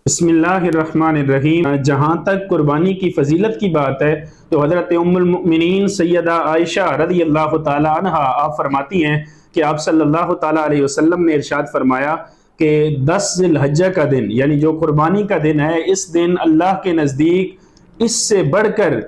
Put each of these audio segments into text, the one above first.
बिस्मिल्लाहिर्रहमानिर्रहीम। जहाँ तक कुर्बानी की फजीलत की बात है तो हज़रत उम्मुल मुमिनीन सैयदा आयशा रज़ी अल्लाह ताला अन्हा आप फरमाती हैं कि आप सल्लल्लाहु ताला अलैहि वसल्लम ने इरशाद फरमाया कि 10 ज़िलहज्जा का दिन यानी जो कुर्बानी का दिन है, इस दिन अल्लाह के नज़दीक इससे बढ़कर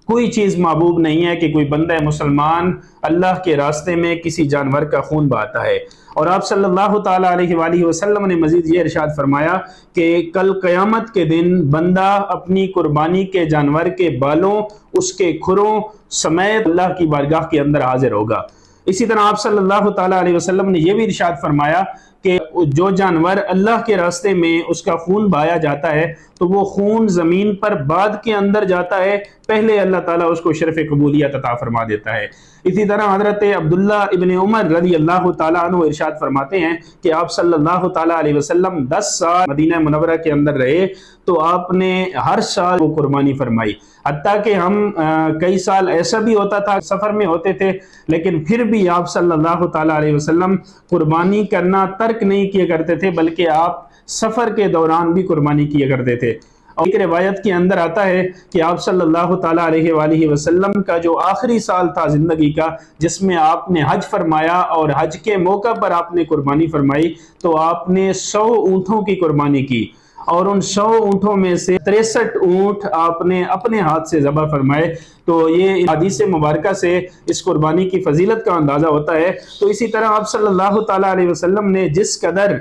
कोई चीज़ महबूब नहीं है कि कोई बंदा मुसलमान अल्लाह के रास्ते में किसी जानवर का खून बहाता है। और आप सल्लल्लाहु ताला अलैहि वसल्लम ने मजीद ये इरशाद फरमाया कि कल क़यामत के दिन बंदा अपनी कुर्बानी के जानवर के बालों, उसके खुरों समेत अल्लाह की बारगाह के अंदर हाजिर होगा। इसी तरह आप सल्लल्लाहु ताला अलैहि वसल्लम ने यह भी इरशाद फरमाया कि जो जानवर अल्लाह के रास्ते में उसका खून बहाया जाता है तो वो खून ज़मीन पर बाद के अंदर जाता है, पहले अल्लाह ताला उसको शरफ़ कबूलियत अता फरमा देता है। इसी तरह हज़रत अब्दुल्ला इब्न उमर रज़ी अल्लाह ताला अन्हु इरशाद फरमाते हैं कि आप सल्लल्लाहु ताला अलैहि वसल्लम 10 साल मदीना मुनव्वरा के अंदर रहे तो आपने हर साल वो कुर्बानी फरमाई। हत्ता कि हम कई साल ऐसा भी होता था सफ़र में होते थे लेकिन फिर भी आप सल्लल्लाहु ताला अलैहि वसल्लम कुर्बानी करना तर्क नहीं किया करते थे, बल्कि आप सफ़र के दौरान भी कुर्बानी किया करते थे। और एक रिवायत के अंदर आता है कि आप सल्लल्लाहु ताला अलैहि वसल्लम का जो आखिरी साल था ज़िंदगी का, जिसमें आपने हज फरमाया और हज के मौका पर आपने कुर्बानी फरमाई, तो आपने 100 ऊँटों की कुर्बानी की और उन 100 ऊँटों में से 63 ऊँट आपने अपने हाथ से ज़बह फरमाए। तो ये हदीस मुबारका से इस कुर्बानी की फजीलत का अंदाज़ा होता है। तो इसी तरह आप सल्लल्लाहु ताला अलैहि वसल्लम ने जिस कदर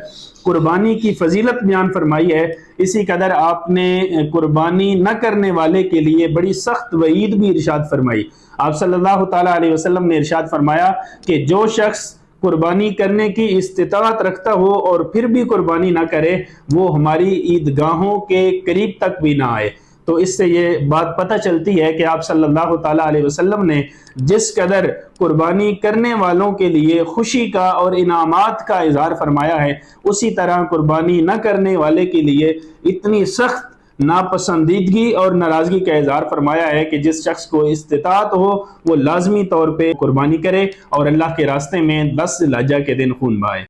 कुर्बानी की फजीलत बयान फरमाई है, इसी कदर आपने कुर्बानी न करने वाले के लिए बड़ी सख्त वईद भी इरशाद फरमाई। आप सल्लल्लाहु ताला अलैहि वसल्लम ने इरशाद फरमाया कि जो शख्स कुर्बानी करने की इस्तिताअत रखता हो और फिर भी कुर्बानी ना करे, वो हमारी ईदगाहों के करीब तक भी ना आए। तो इससे ये बात पता चलती है कि आप सल्लल्लाहु ताला अलैहि वसल्लम ने जिस कदर कुर्बानी करने वालों के लिए खुशी का और इनामात का इजहार फरमाया है, उसी तरह कुर्बानी न करने वाले के लिए इतनी सख्त नापसंदीदगी और नाराज़गी का इजहार फरमाया है कि जिस शख्स को इस्तिताअत हो वो लाजमी तौर पे कुर्बानी करे और अल्लाह के रास्ते में 10 ज़िलहज्जा के दिन खून बहाए।